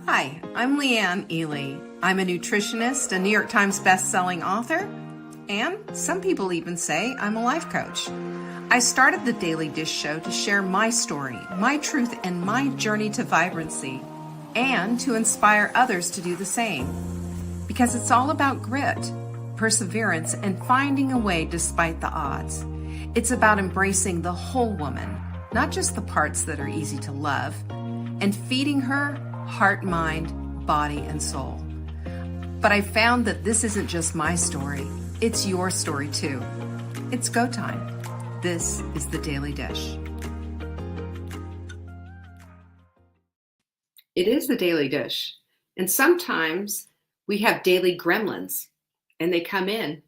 Hi, I'm Leanne Ely. I'm a nutritionist, a New York Times best-selling author, and some people even say I'm a life coach. I started the Daily Dish Show to share my story, my truth, and my journey to vibrancy, and to inspire others to do the same. Because it's all about grit, perseverance, and finding a way despite the odds. It's about embracing the whole woman, not just the parts that are easy to love, and feeding her heart, mind, body, and soul. But I found that this isn't just my story, it's your story too. It's go time. This is the Daily Dish. It is the Daily Dish. And sometimes we have daily gremlins, and they come in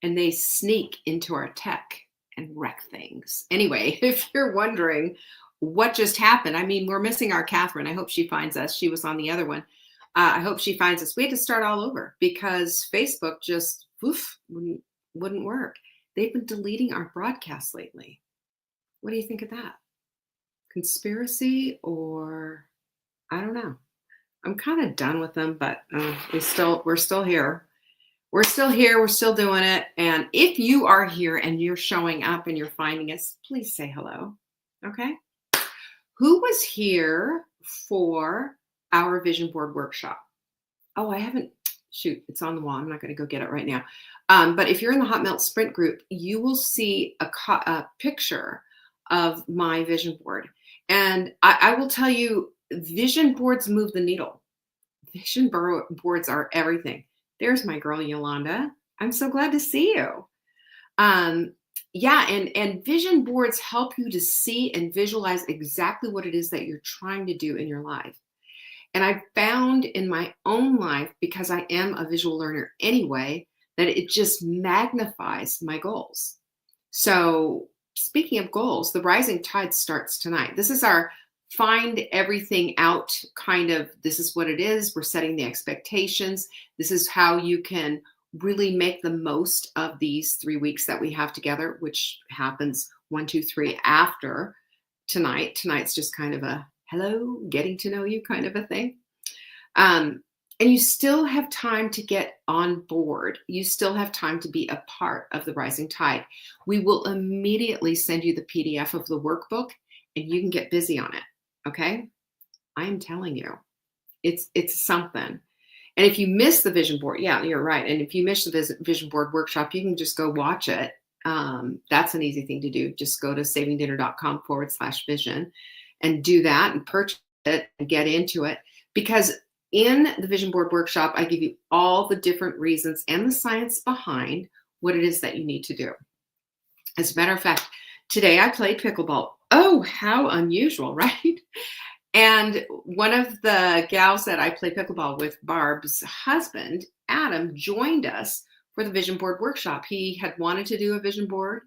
and they sneak into our tech and wreck things. Anyway, if you're wondering what just happened, I mean, we're missing our Catherine. I hope she finds us. She was on the other one. I hope she finds us. We had to start all over because Facebook just wouldn't work. They've been deleting our broadcasts lately. What do you think of that? Conspiracy, or I don't know. I'm kind of done with them, but we're still here. We're still here. We're still doing it. And if you are here and you're showing up and you're finding us, please say hello. Okay. Who was here for our vision board workshop? Oh, I haven't. Shoot, it's on the wall. I'm not going to go get it right now. But if you're in the Hot Melt Sprint group, you will see a picture of my vision board. And I will tell you, vision boards move the needle. Vision boards are everything. There's my girl, Yolanda. I'm so glad to see you. Yeah, and vision boards help you to see and visualize exactly what it is that you're trying to do in your life. And I found in my own life, because I am a visual learner anyway, that it just magnifies my goals. So speaking of goals, the Rising Tide starts tonight. This is our find everything out kind of, this is what it is. We're setting the expectations. This is how you can really make the most of these 3 weeks that we have together, which happens 1, 2, 3 after tonight. Tonight's just kind of a hello, getting to know you kind of a thing. And you still have time to get on board. You still have time to be a part of the Rising Tide. We will immediately send you the PDF of the workbook and you can get busy on it. Okay. I'm telling you, it's something. And if you miss the vision board, yeah, you're right. And if you miss the vision board workshop, you can just go watch it. That's an easy thing to do. Just go to savingdinner.com/vision and do that and purchase it and get into it. Because in the vision board workshop, I give you all the different reasons and the science behind what it is that you need to do. As a matter of fact, today I played pickleball. Oh, how unusual, right? And one of the gals that I play pickleball with, Barb's husband, Adam, joined us for the vision board workshop. He had wanted to do a vision board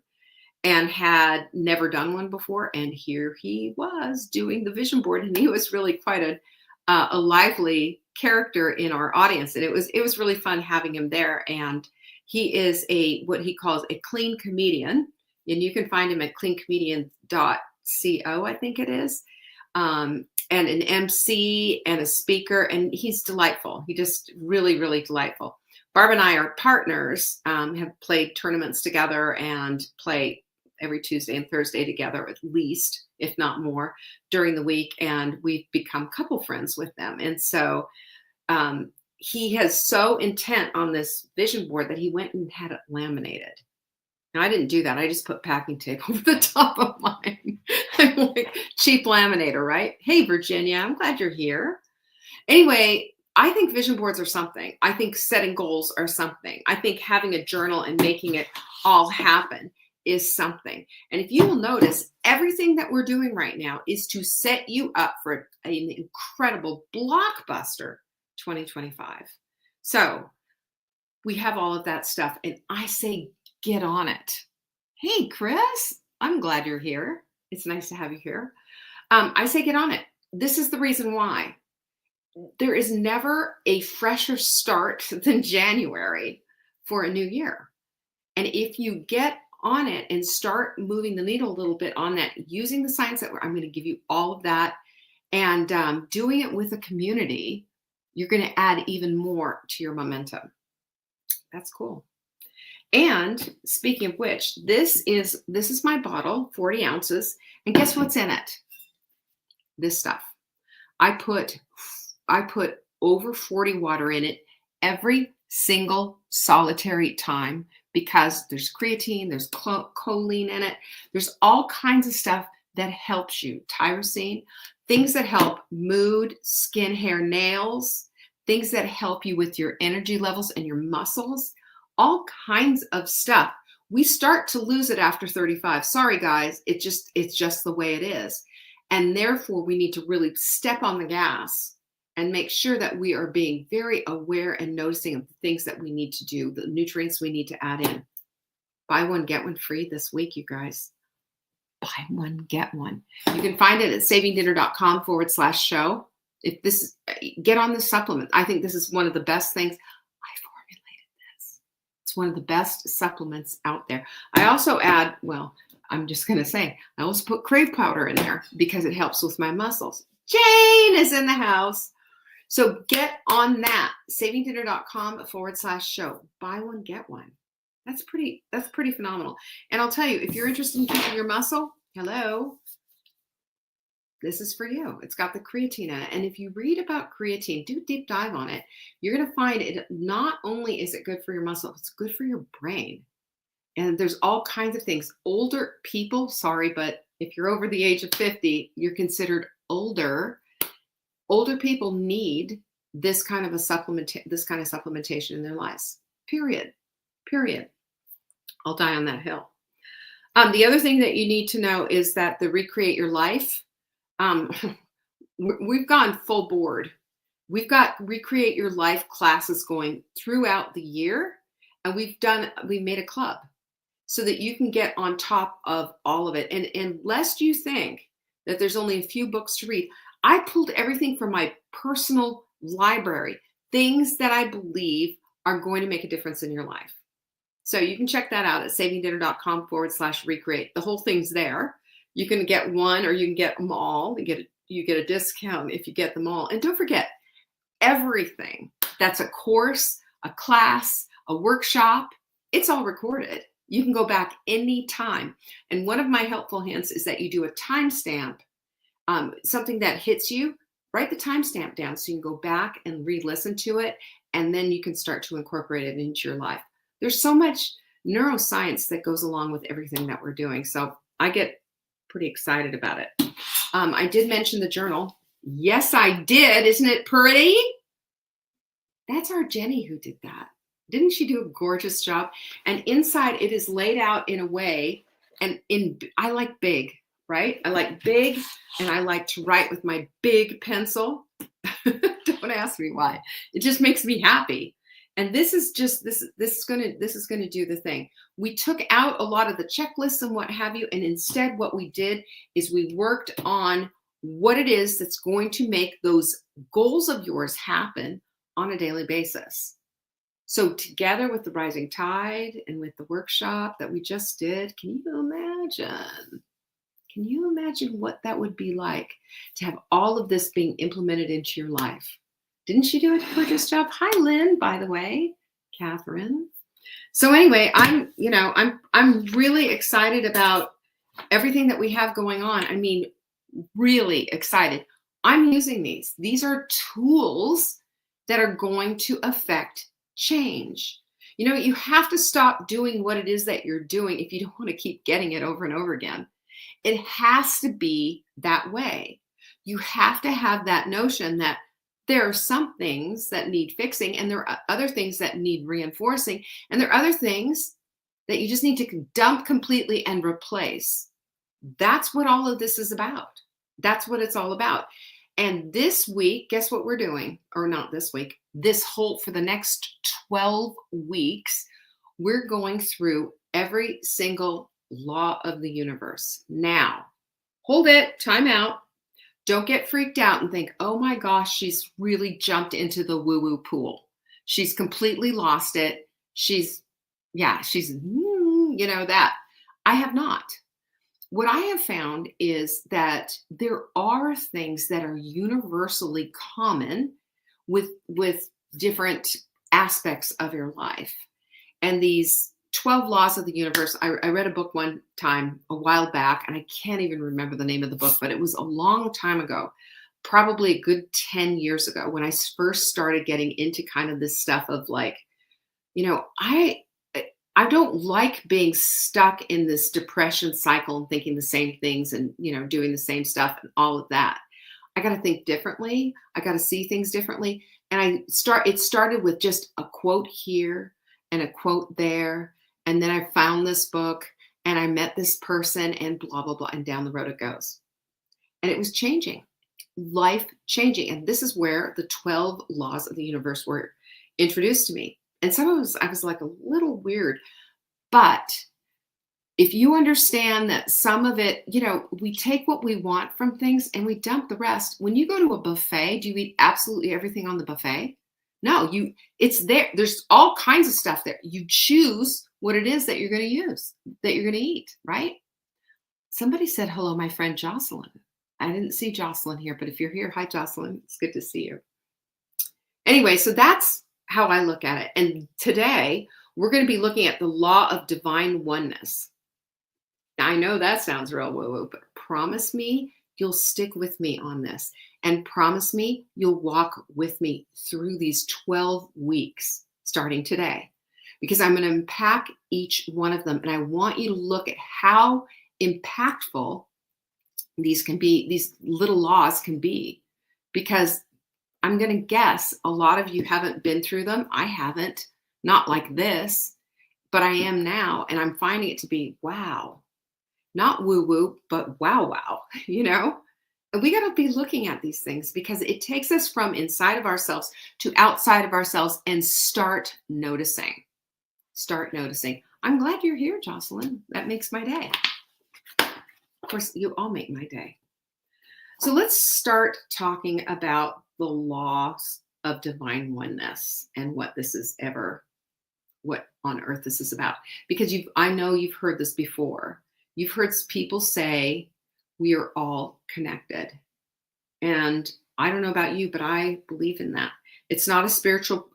and had never done one before. And here he was doing the vision board. And he was really quite a lively character in our audience. And it was really fun having him there. And he is what he calls a clean comedian. And you can find him at cleancomedian.co, I think it is. And an MC and a speaker, and he's delightful. He just really, really delightful. Barb and I are partners, have played tournaments together and play every Tuesday and Thursday together, at least, if not more, during the week. And we've become couple friends with them. And so he has so intent on this vision board that he went and had it laminated. Now, I didn't do that. I just put packing tape over the top of mine. I'm like, cheap laminator, right? Hey, Virginia, I'm glad you're here. Anyway, I think vision boards are something. I think setting goals are something. I think having a journal and making it all happen is something. And if you will notice, everything that we're doing right now is to set you up for an incredible blockbuster 2025. So we have all of that stuff. And I say, get on it. Hey, Chris, I'm glad you're here. It's nice to have you here. I say get on it. This is the reason why. There is never a fresher start than January for a new year. And if you get on it and start moving the needle a little bit on that, using the science that I'm going to give you all of that, and doing it with a community, you're going to add even more to your momentum. That's cool. And speaking of which, this is my bottle, 40 ounces. And guess what's in it? This stuff. I put over 40 water in it every single solitary time because there's creatine, there's choline in it. There's all kinds of stuff that helps you. Tyrosine, things that help mood, skin, hair, nails, things that help you with your energy levels and your muscles, all kinds of stuff. We start to lose it after 35. Sorry, guys. It's just the way it is. And therefore, we need to really step on the gas and make sure that we are being very aware and noticing of the things that we need to do, the nutrients we need to add in. Buy one, get one free this week, you guys. Buy one, get one. You can find it at savingdinner.com/show. If this, get on the supplement. I think this is one of the best things. I formulated this. It's one of the best supplements out there. I also add, well, I'm just going to say, I also put Crave powder in there because it helps with my muscles. Jane is in the house. So get on that, savingdinner.com/show. Buy one, get one. That's pretty phenomenal. And I'll tell you, if you're interested in keeping your muscle, hello, this is for you. It's got the creatine in it. And if you read about creatine, do a deep dive on it. You're going to find it, not only is it good for your muscle, it's good for your brain. And there's all kinds of things. Older people, sorry, but if you're over the age of 50, you're considered older. Older people need this kind of supplementation in their lives. Period. I'll die on that hill. The other thing that you need to know is that the Recreate Your Life, we've gone full board. We've got Recreate Your Life classes going throughout the year, and we made a club so that you can get on top of all of it. And lest you think that there's only a few books to read, I pulled everything from my personal library, things that I believe are going to make a difference in your life. So you can check that out at savingdinner.com/recreate. The whole thing's there. You can get one or you can get them all. You get a discount if you get them all. And don't forget, everything that's a course, a class, a workshop, it's all recorded. You can go back anytime. And one of my helpful hints is that you do a timestamp, something that hits you, write the timestamp down so you can go back and re-listen to it, and then you can start to incorporate it into your life. There's so much neuroscience that goes along with everything that we're doing. So I get pretty excited about it. I did mention the journal. Yes, I did. Isn't it pretty? That's our Jenny who did that. Didn't she do a gorgeous job? And inside it is laid out in a way, and I like big, right? I like big, and I like to write with my big pencil. Don't ask me why. It just makes me happy. And this is going to do the thing. We took out a lot of the checklists and what have you, and instead what we did is we worked on what it is that's going to make those goals of yours happen on a daily basis. So together with the Rising Tide and with the workshop that we just did, can you imagine? Can you imagine what that would be like to have all of this being implemented into your life? Didn't she do a gorgeous job? Hi, Lynn, by the way, Catherine. So anyway, I'm really excited about everything that we have going on. I mean, really excited. I'm using these. These are tools that are going to affect change. You know, you have to stop doing what it is that you're doing if you don't want to keep getting it over and over again. It has to be that way. You have to have that notion that there are some things that need fixing, and there are other things that need reinforcing, and there are other things that you just need to dump completely and replace. That's what all of this is about. That's what it's all about. And this week, guess what we're doing? Or not this week, for the next 12 weeks, we're going through every single law of the universe. Now, hold it, time out. Don't get freaked out and think, oh my gosh, she's really jumped into the woo-woo pool. She's completely lost it. She's that. I have not. What I have found is that there are things that are universally common with different aspects of your life. And these 12 laws of the universe, I read a book one time a while back, and I can't even remember the name of the book, but it was a long time ago, probably a good 10 years ago, when I first started getting into kind of this stuff of like, I don't like being stuck in this depression cycle and thinking the same things and, doing the same stuff and all of that. I got to think differently. I got to see things differently. And it started with just a quote here and a quote there. And then I found this book and I met this person and blah, blah, blah. And down the road it goes. And it was changing, life changing. And this is where the 12 laws of the universe were introduced to me. And some of it I was like a little weird, but if you understand that some of it, we take what we want from things and we dump the rest. When you go to a buffet, do you eat absolutely everything on the buffet? No, it's there. There's all kinds of stuff there. You choose what it is that you're going to use, that you're going to eat, right? Somebody said, hello, my friend Jocelyn. I didn't see Jocelyn here, but if you're here, hi, Jocelyn. It's good to see you. Anyway, so that's how I look at it. And today we're going to be looking at the law of divine oneness. Now, I know that sounds real woo-woo, but promise me you'll stick with me on this, and promise me you'll walk with me through these 12 weeks starting today, because I'm going to unpack each one of them. And I want you to look at how impactful these can be, these little laws can be, because I'm going to guess a lot of you haven't been through them. I haven't, not like this, but I am now. And I'm finding it to be, wow, not woo woo, but wow, wow, And we got to be looking at these things because it takes us from inside of ourselves to outside of ourselves and start noticing. Start noticing. I'm glad you're here, Jocelyn. That makes my day. Of course, you all make my day. So let's start talking about the laws of divine oneness and what on earth this is about. Because I know you've heard this before. You've heard people say we are all connected. And I don't know about you, but I believe in that. It's not a spiritual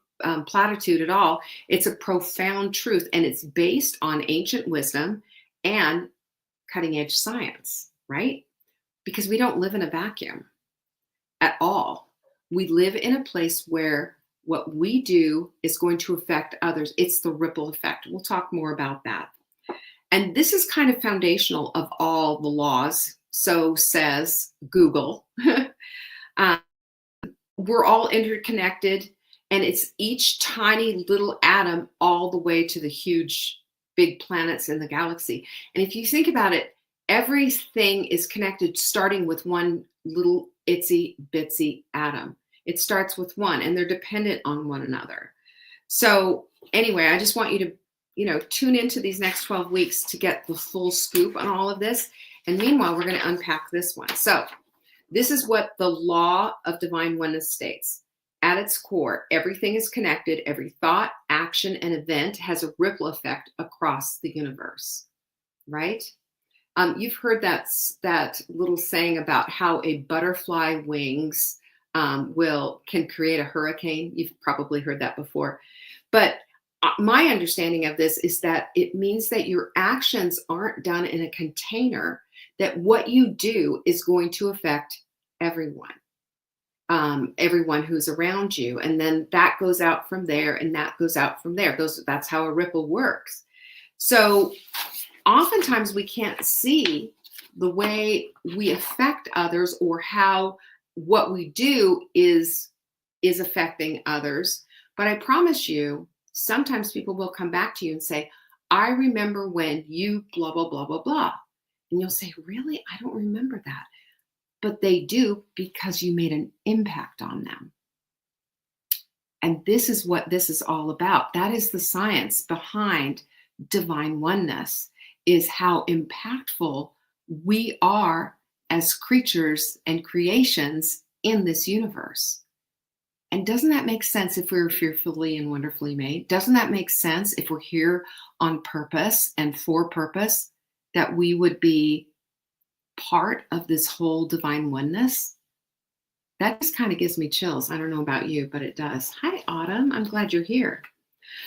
platitude at all. It's a profound truth, and it's based on ancient wisdom and cutting edge science, right? Because we don't live in a vacuum at all. We live in a place where what we do is going to affect others. It's the ripple effect. We'll talk more about that. And this is kind of foundational of all the laws. So says Google. We're all interconnected, and it's each tiny little atom all the way to the huge, big planets in the galaxy. And if you think about it, everything is connected, starting with one little itsy bitsy atom. It starts with one, and they're dependent on one another. So anyway, I just want you to tune into these next 12 weeks to get the full scoop on all of this. And meanwhile, we're going to unpack this one. So this is what the law of divine oneness states. At its core, everything is connected. Every thought, action, and event has a ripple effect across the universe, right? You've heard that little saying about how a butterfly wings can create a hurricane. You've probably heard that before. But my understanding of this is that it means that your actions aren't done in a container, that what you do is going to affect everyone who's around you. And then that goes out from there, and that goes out from there. That's how a ripple works. So oftentimes we can't see the way we affect others, or how what we do is affecting others. But I promise you, sometimes people will come back to you and say, I remember when you blah, blah, blah, blah, blah. And you'll say, really? I don't remember that. But they do, because you made an impact on them. And this is what this is all about. That is the science behind divine oneness, is how impactful we are as creatures and creations in this universe. And doesn't that make sense if we're fearfully and wonderfully made? Doesn't that make sense if we're here on purpose and for purpose, that we would be part of this whole divine oneness? That just kind of gives me chills. I don't know about you, but it does. Hi, Autumn. I'm glad you're here.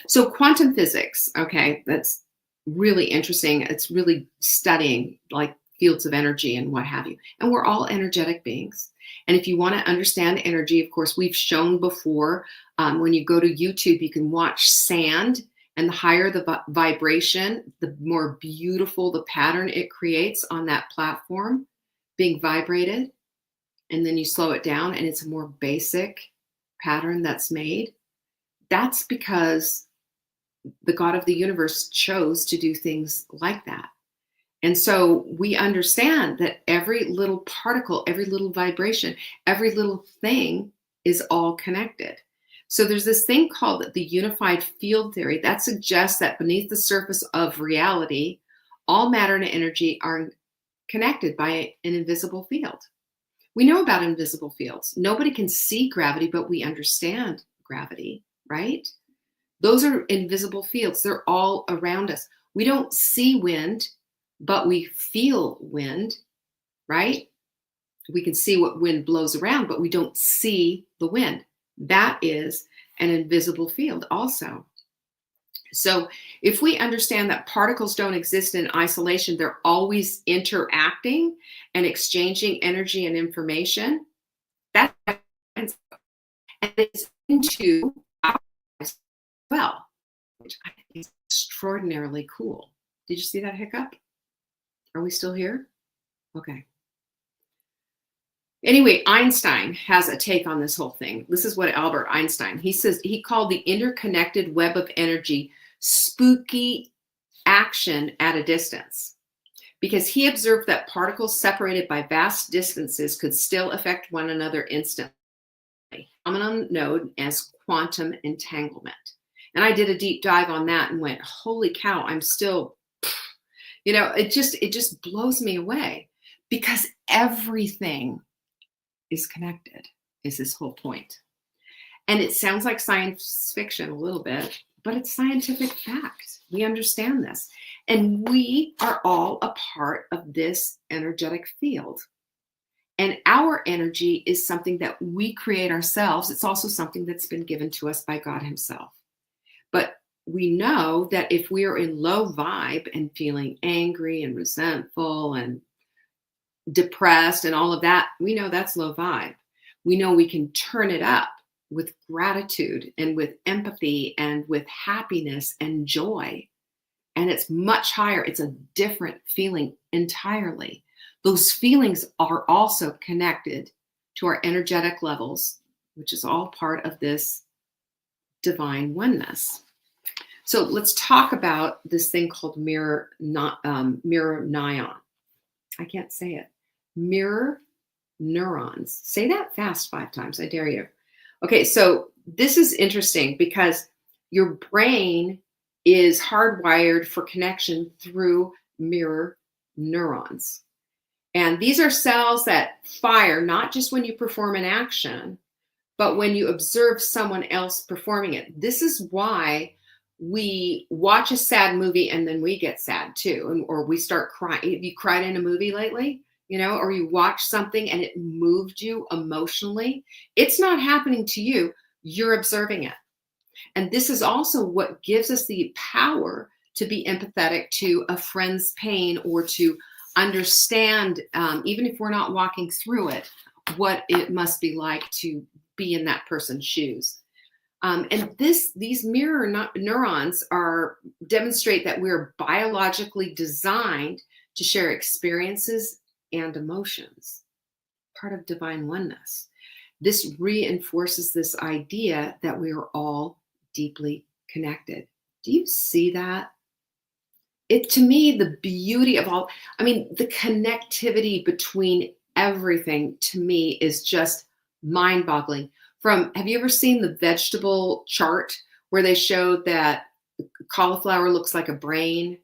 So, quantum physics, okay, that's really interesting. It's really studying like fields of energy and what have you. And we're all energetic beings. And if you want to understand energy, of course, we've shown before when you go to YouTube, you can watch sand, and the higher the vibration, the more beautiful the pattern it creates on that platform being vibrated. And then you slow it down, and it's a more basic pattern that's made. That's because the God of the universe chose to do things like that. And so we understand that every little particle, every little vibration, every little thing is all connected. So there's this thing called the unified field theory that suggests that beneath the surface of reality, all matter and energy are connected by an invisible field. We know about invisible fields. Nobody can see gravity, but we understand gravity, right? Those are invisible fields. They're all around us. We don't see wind, but we feel wind, right? We can see what wind blows around, but we don't see the wind. That is an invisible field also. So if we understand that particles don't exist in isolation, they're always interacting and exchanging energy and information, that's and it's into our lives as well, which I think is extraordinarily cool. Did you see that hiccup? Are we still here? Okay. Anyway, Einstein has a take on this whole thing. This is what Albert Einstein, he says, he called the interconnected web of energy spooky action at a distance, because he observed that particles separated by vast distances could still affect one another instantly, a phenomenon known as quantum entanglement. And I did a deep dive on that and went, holy cow, I'm still, it just blows me away, because everything is connected, is this whole point. And it sounds like science fiction a little bit, but it's scientific fact. We understand this. And we are all a part of this energetic field. And our energy is something that we create ourselves. It's also something that's been given to us by God himself. But we know that if we are in low vibe and feeling angry and resentful and depressed and all of that, we know that's low vibe. We know we can turn it up with gratitude and with empathy and with happiness and joy. And it's much higher. It's a different feeling entirely. Those feelings are also connected to our energetic levels, which is all part of this divine oneness. So let's talk about this thing called mirror neon. I can't say it. Mirror neurons. Say that fast 5 times. I dare you. Okay, so this is interesting because your brain is hardwired for connection through mirror neurons. And these are cells that fire not just when you perform an action, but when you observe someone else performing it. This is why we watch a sad movie and then we get sad too, or we start crying. Have you cried in a movie lately? Or you watch something and it moved you emotionally. It's not happening to you. You're observing it. And this is also what gives us the power to be empathetic to a friend's pain, or to understand, even if we're not walking through it, what it must be like to be in that person's shoes. And these mirror neurons demonstrate that we're biologically designed to share experiences and emotions, part of divine oneness. This reinforces this idea that we are all deeply connected. Do you see that? To me, the beauty of the connectivity between everything to me is just mind-boggling. Have you ever seen the vegetable chart where they showed that cauliflower looks like a brain,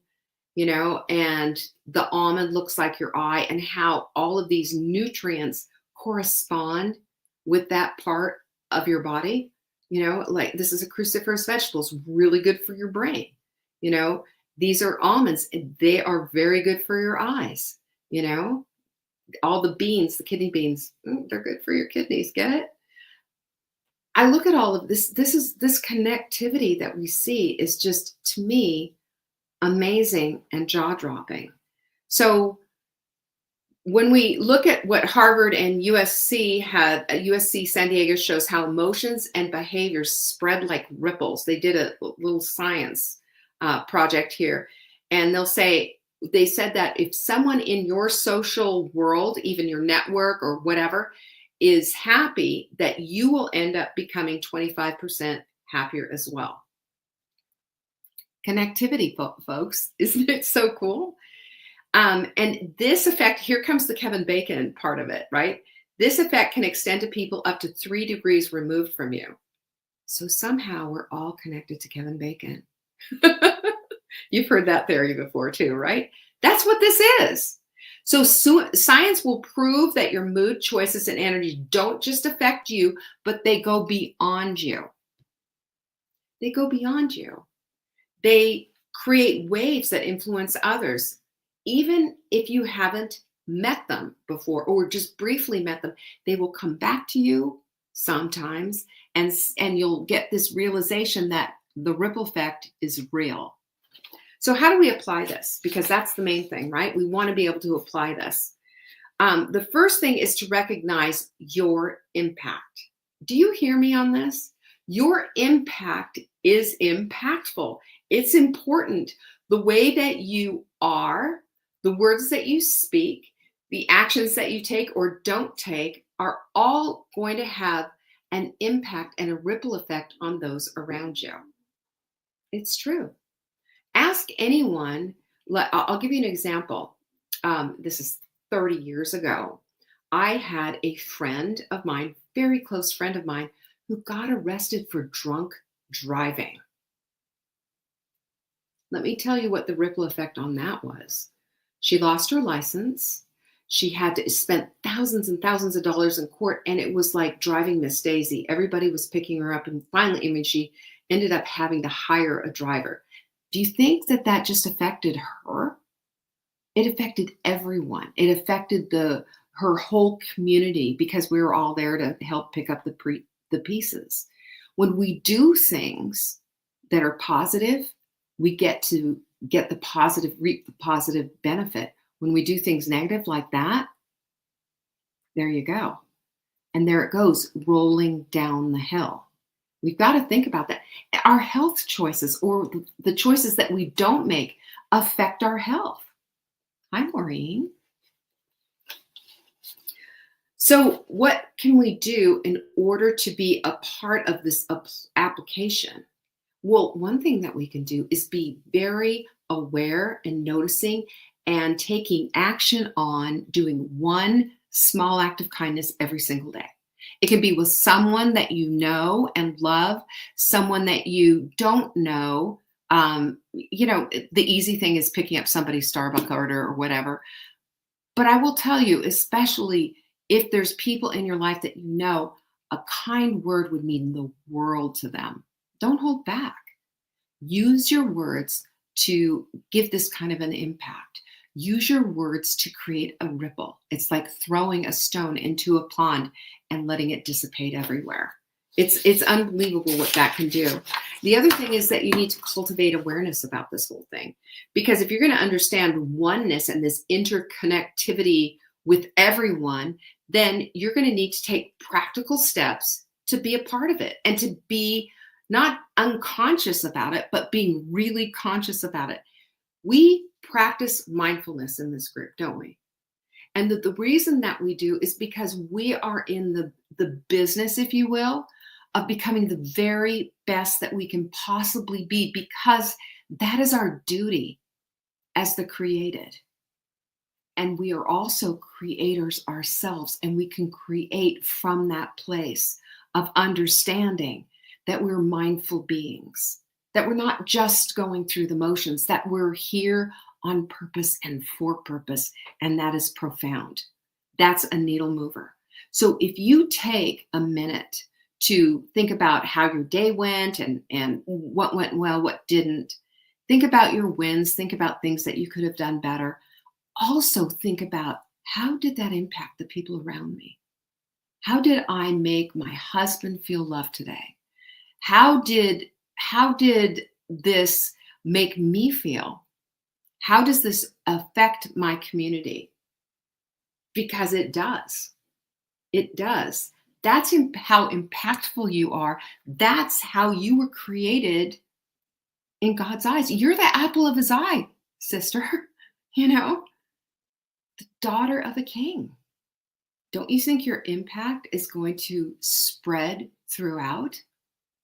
and the almond looks like your eye, and how all of these nutrients correspond with that part of your body? Like this is a cruciferous vegetable, it's really good for your brain. These are almonds, and they are very good for your eyes. all the beans, the kidney beans, they're good for your kidneys. Get it? I look at all of this. This connectivity that we see is just, to me, amazing and jaw dropping. So when we look at what Harvard and USC had, USC San Diego shows how emotions and behaviors spread like ripples. They did a little science project here, and they said that if someone in your social world, even your network or whatever, is happy, that you will end up becoming 25% happier as well. Connectivity, folks. Isn't it so cool? And this effect, here comes the Kevin Bacon part of it, right? This effect can extend to people up to 3 degrees removed from you. So somehow we're all connected to Kevin Bacon. You've heard that theory before too, right? That's what this is. So science will prove that your mood, choices, and energy don't just affect you, but they go beyond you. They go beyond you. They create waves that influence others. Even if you haven't met them before or just briefly met them, they will come back to you sometimes, and you'll get this realization that the ripple effect is real. So how do we apply this? Because that's the main thing, right? We want to be able to apply this. The first thing is to recognize your impact. Do you hear me on this? Your impact is impactful. It's important. The way that you are, the words that you speak, the actions that you take or don't take are all going to have an impact and a ripple effect on those around you. It's true. Ask anyone. I'll give you an example. This is 30 years ago. I had a friend of mine, very close friend of mine, who got arrested for drunk driving. Let me tell you what the ripple effect on that was. She lost her license. She had to spend thousands and thousands of dollars in court, and it was like driving Miss Daisy. Everybody was picking her up, and finally, she ended up having to hire a driver. Do you think that just affected her? It affected everyone. It affected her whole community, because we were all there to help pick up the pieces. When we do things that are positive, we get to reap the positive benefit. When we do things negative like that, there you go. And there it goes, rolling down the hill. We've got to think about that. Our health choices, or the choices that we don't make, affect our health. Hi, Maureen. So what can we do in order to be a part of this application? Well, one thing that we can do is be very aware and noticing and taking action on doing one small act of kindness every single day. It can be with someone that you know and love, someone that you don't know. The easy thing is picking up somebody's Starbucks order or whatever. But I will tell you, especially if there's people in your life that you know, a kind word would mean the world to them. Don't hold back. Use your words to give this kind of an impact. Use your words to create a ripple. It's like throwing a stone into a pond and letting it dissipate everywhere. It's unbelievable what that can do. The other thing is that you need to cultivate awareness about this whole thing. Because if you're going to understand oneness and this interconnectivity with everyone, then you're going to need to take practical steps to be a part of it, and to be not unconscious about it, but being really conscious about it. We practice mindfulness in this group, don't we? And the reason that we do is because we are in the business, if you will, of becoming the very best that we can possibly be, because that is our duty as the created. And we are also creators ourselves, and we can create from that place of understanding that we're mindful beings, that we're not just going through the motions, that we're here on purpose and for purpose, and that is profound. That's a needle mover. So if you take a minute to think about how your day went and what went well, what didn't, think about your wins, think about things that you could have done better. Also think about How did that impact the people around me? How did I make my husband feel loved today? How did this make me feel? How does this affect my community? Because it does. It does. That's how impactful you are. That's how you were created in God's eyes. You're the apple of his eye, sister. You know, the daughter of a king. Don't you think your impact is going to spread throughout?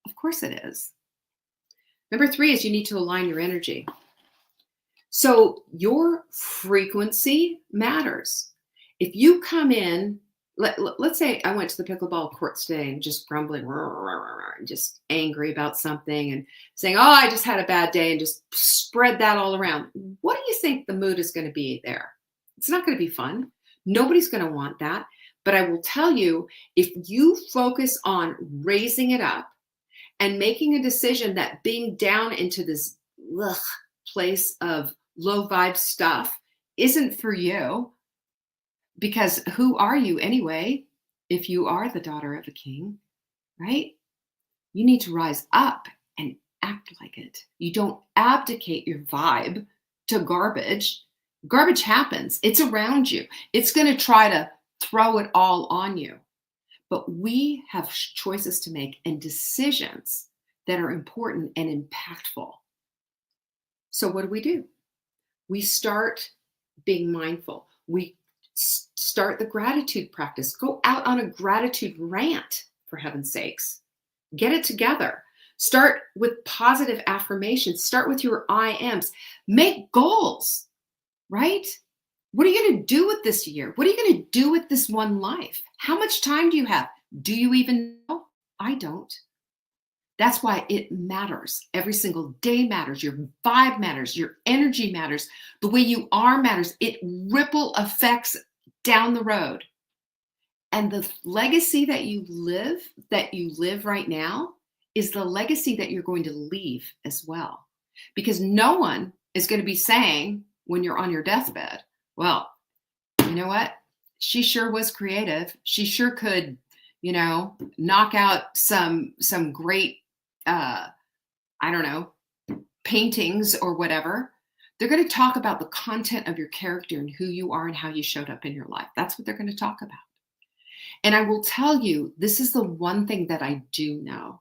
Of course it is. Number 3 is you need to align your energy. So your frequency matters. If you come in, let's say I went to the pickleball courts today and just grumbling, and just angry about something and saying, oh, I just had a bad day and just spread that all around. What do you think the mood is going to be there? It's not going to be fun. Nobody's going to want that. But I will tell you, if you focus on raising it up and making a decision that being down into this place of low vibe stuff isn't for you, because who are you anyway if you are the daughter of a king, right? You need to rise up and act like it. You don't abdicate your vibe to garbage. Garbage happens. It's around you. It's going to try to throw it all on you. But we have choices to make and decisions that are important and impactful. So what do? We start being mindful. We start the gratitude practice. Go out on a gratitude rant, for heaven's sakes. Get it together. Start with positive affirmations. Start with your I ams. Make goals, right? What are you going to do with this year? What are you going to do with this one life? How much time do you have? Do you even know? I don't. That's why it matters. Every single day matters. Your vibe matters. Your energy matters. The way you are matters. It ripple effects down the road. And the legacy that you live right now is the legacy that you're going to leave as well. Because no one is going to be saying when you're on your deathbed, well, you know what? She sure was creative. She sure could, knock out some great I don't know, paintings or whatever. They're going to talk about the content of your character and who you are and how you showed up in your life. That's what they're going to talk about. And I will tell you, this is the one thing that I do know,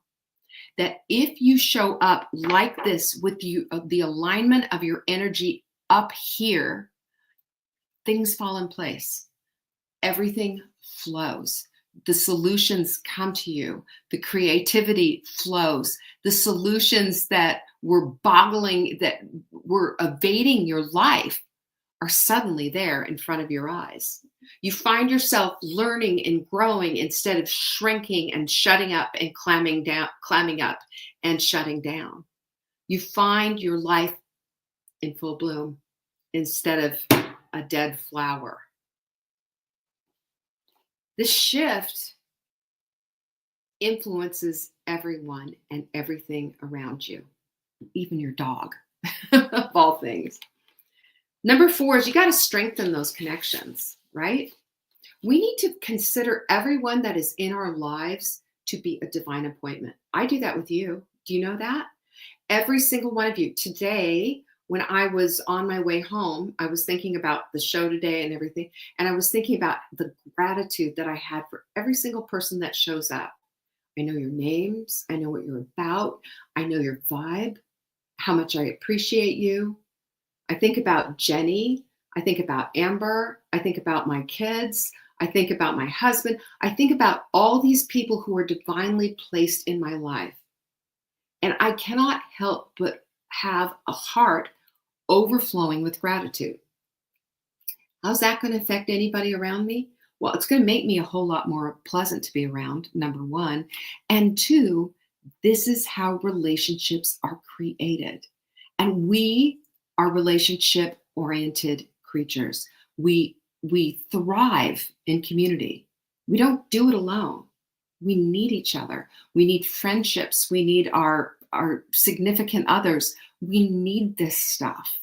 that if you show up like this with the alignment of your energy up here, things fall in place. Everything flows. The solutions come to you. The creativity flows. The solutions that were evading your life are suddenly there in front of your eyes. You find yourself learning and growing instead of shrinking and shutting up and clamming up and shutting down. You find your life in full bloom instead of a dead flower. This shift influences everyone and everything around you, even your dog, of all things. Number 4 is you got to strengthen those connections, right? We need to consider everyone that is in our lives to be a divine appointment. I do that with you. Do you know that? Every single one of you. Today, when I was on my way home, I was thinking about the show today and everything. And I was thinking about the gratitude that I had for every single person that shows up. I know your names. I know what you're about. I know your vibe, how much I appreciate you. I think about Jenny. I think about Amber. I think about my kids. I think about my husband. I think about all these people who are divinely placed in my life. And I cannot help but have a heart overflowing with gratitude. How's that going to affect anybody around me? Well, it's going to make me a whole lot more pleasant to be around, number 1. And 2, this is how relationships are created. And we are relationship-oriented creatures. We thrive in community. We don't do it alone. We need each other. We need friendships. We need our significant others. We need this stuff.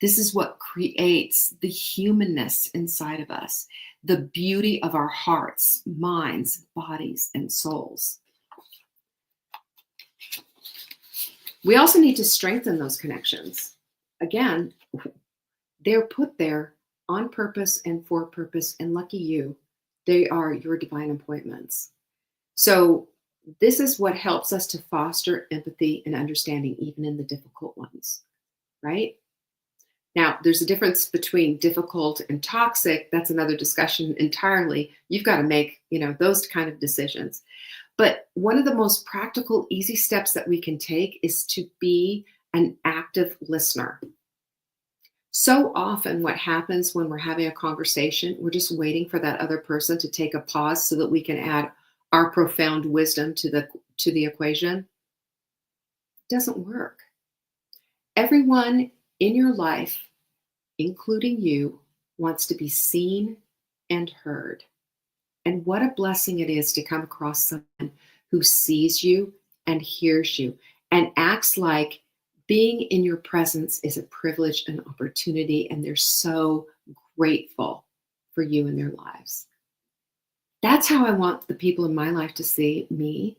This is what creates the humanness inside of us, the beauty of our hearts, minds, bodies, and souls. We also need to strengthen those connections. Again, they're put there on purpose and for purpose, and lucky you, they are your divine appointments. So this is what helps us to foster empathy and understanding, even in the difficult ones, right? Now, there's a difference between difficult and toxic. That's another discussion entirely. You've got to make, those kind of decisions. But one of the most practical, easy steps that we can take is to be an active listener. So often what happens when we're having a conversation, we're just waiting for that other person to take a pause so that we can add our profound wisdom to the equation. It doesn't work. Everyone in your life, including you, wants to be seen and heard. And what a blessing it is to come across someone who sees you and hears you and acts like being in your presence is a privilege and opportunity, and they're so grateful for you in their lives. That's how I want the people in my life to see me.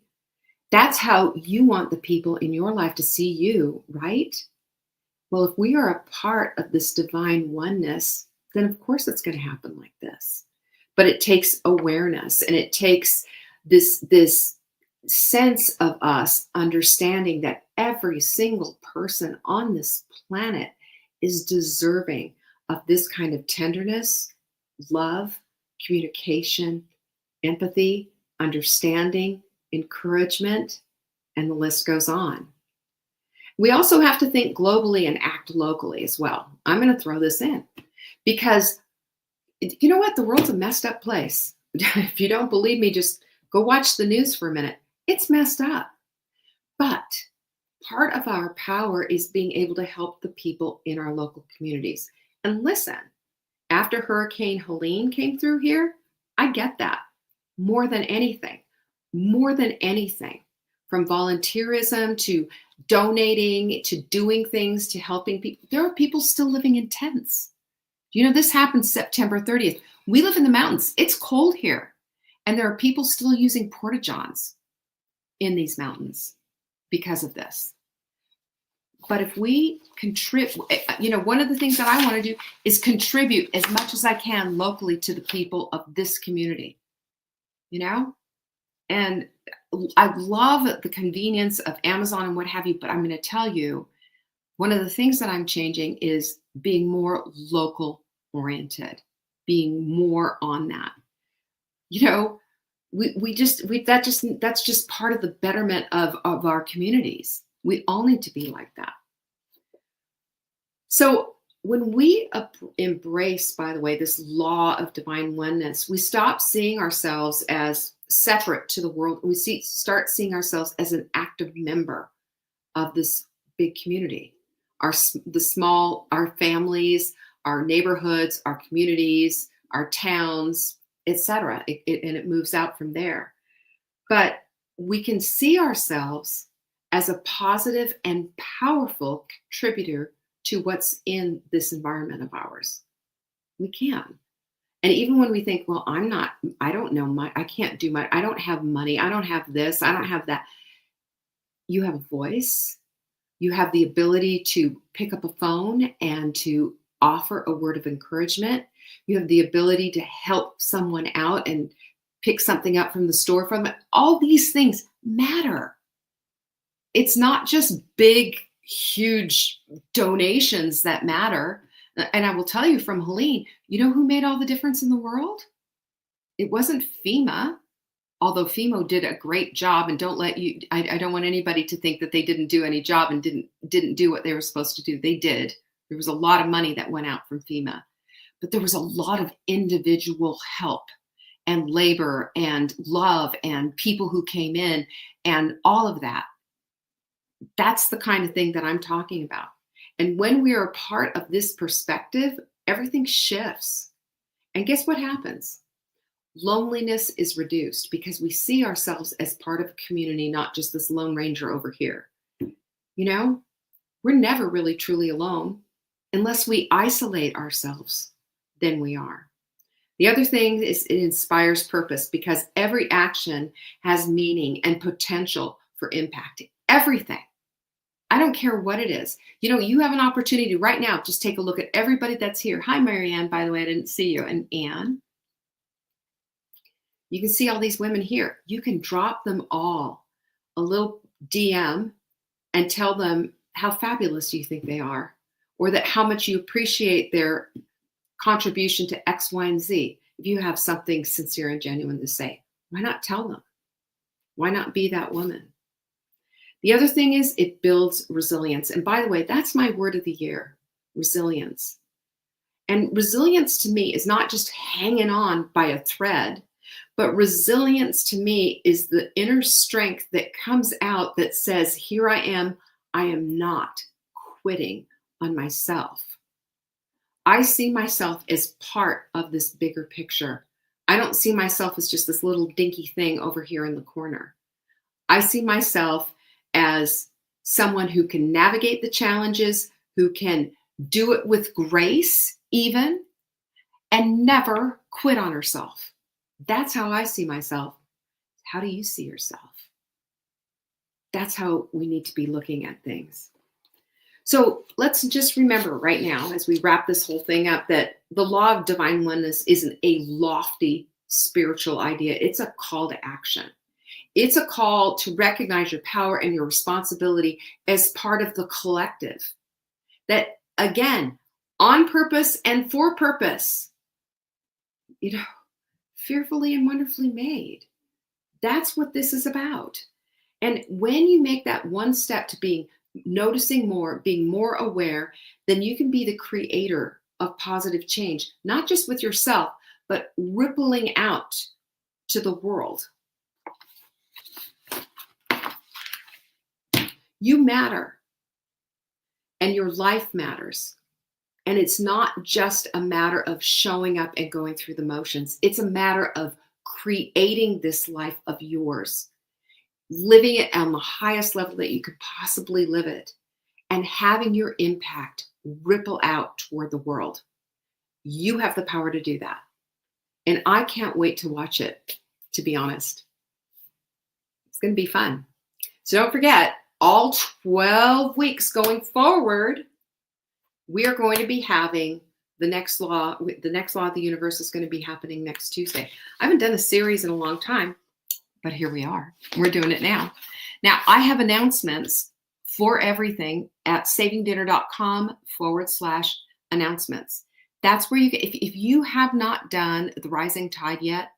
That's how you want the people in your life to see you, right? Well, if we are a part of this divine oneness, then of course it's going to happen like this. But it takes awareness, and it takes this sense of us understanding that every single person on this planet is deserving of this kind of tenderness, love, communication, empathy, understanding, encouragement, and the list goes on. We also have to think globally and act locally as well. I'm going to throw this in because you know what? The world's a messed up place. If you don't believe me, just go watch the news for a minute. It's messed up. But part of our power is being able to help the people in our local communities. And listen, after Hurricane Helene came through here, I get that more than anything, from volunteerism to donating to doing things to helping people. There are people still living in tents. This happened September 30th. We live in the mountains. It's cold here. And there are people still using porta-johns in these mountains because of this. But if we contribute, one of the things that I want to do is contribute as much as I can locally to the people of this community, And I love the convenience of Amazon and what have you, but I'm going to tell you, one of the things that I'm changing is being more local oriented, being more on that. That's just part of the betterment of our communities. We all need to be like that. So when we embrace, by the way, this law of divine oneness, we stop seeing ourselves as separate to the world. We start seeing ourselves as an active member of this big community. Our families, our neighborhoods, our communities, our towns, etc. And it moves out from there. But we can see ourselves as a positive and powerful contributor to what's in this environment of ours. We can. And even when we think, well, I don't know I can't do much, I don't have money, I don't have this, I don't have that. You have a voice. You have the ability to pick up a phone and to offer a word of encouragement. You have the ability to help someone out and pick something up from the store from it. All these things matter. It's not just big, huge donations that matter. And I will tell you from Helene, you know who made all the difference in the world? It wasn't FEMA, although FEMA did a great job. And I don't want anybody to think that they didn't do any job and didn't do what they were supposed to do. They did. There was a lot of money that went out from FEMA, but there was a lot of individual help and labor and love and people who came in and all of that. That's the kind of thing that I'm talking about. And when we are a part of this perspective, everything shifts. And guess what happens? Loneliness is reduced because we see ourselves as part of a community, not just this lone ranger over here. We're never really truly alone unless we isolate ourselves than we are. The other thing is it inspires purpose because every action has meaning and potential for impacting everything. I don't care what it is. You know, you have an opportunity right now. Just take a look at everybody that's here. Hi, Marianne, by the way, I didn't see you. And Anne. You can see all these women here. You can drop them all a little DM and tell them how fabulous you think they are, or that how much you appreciate their contribution to X, Y, and Z. If you have something sincere and genuine to say, why not tell them? Why not be that woman? The other thing is it builds resilience. And by the way, that's my word of the year, resilience. And resilience to me is not just hanging on by a thread, but resilience to me is the inner strength that comes out that says, here I am not quitting on myself. I see myself as part of this bigger picture. I don't see myself as just this little dinky thing over here in the corner. I see myself as someone who can navigate the challenges, who can do it with grace even, and never quit on herself. That's how I see myself. How do you see yourself? That's how we need to be looking at things. So let's just remember right now, as we wrap this whole thing up, that the law of divine oneness isn't a lofty spiritual idea. It's a call to action. It's a call to recognize your power and your responsibility as part of the collective. That, again, on purpose and for purpose, fearfully and wonderfully made. That's what this is about. And when you make that one step to being noticing more, being more aware, then you can be the creator of positive change, not just with yourself, but rippling out to the world. You matter, and your life matters. And it's not just a matter of showing up and going through the motions. It's a matter of creating this life of yours, living it on the highest level that you could possibly live it, and having your impact ripple out toward the world. You have the power to do that. And I can't wait to watch it, to be honest. It's going to be fun. So don't forget, all 12 weeks going forward, we are going to be having the next law of the universe is going to be happening next Tuesday. I haven't done a series in a long time, but here we are. We're doing it now. Now, I have announcements for everything at savingdinner.com/announcements. That's where you get, if you have not done the Rising Tide yet,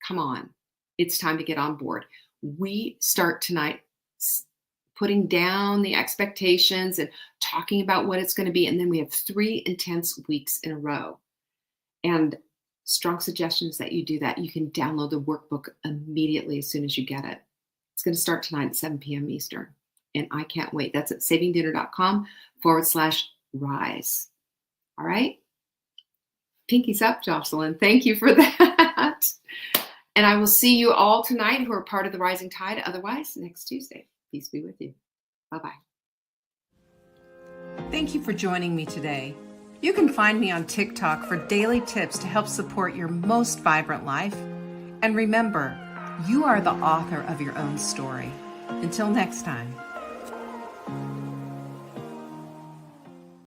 come on. It's time to get on board. We start tonight putting down the expectations and talking about what it's going to be. And then we have 3 intense weeks in a row. And strong suggestions that you do that. You can download the workbook immediately as soon as you get it. It's going to start tonight at 7 p.m. Eastern. And I can't wait. That's at savingdinner.com/rise. All right. Pinkies up, Jocelyn. Thank you for that. And I will see you all tonight who are part of the Rising Tide. Otherwise, next Tuesday. Peace be with you. Bye-bye. Thank you for joining me today. You can find me on TikTok for daily tips to help support your most vibrant life. And remember, you are the author of your own story. Until next time.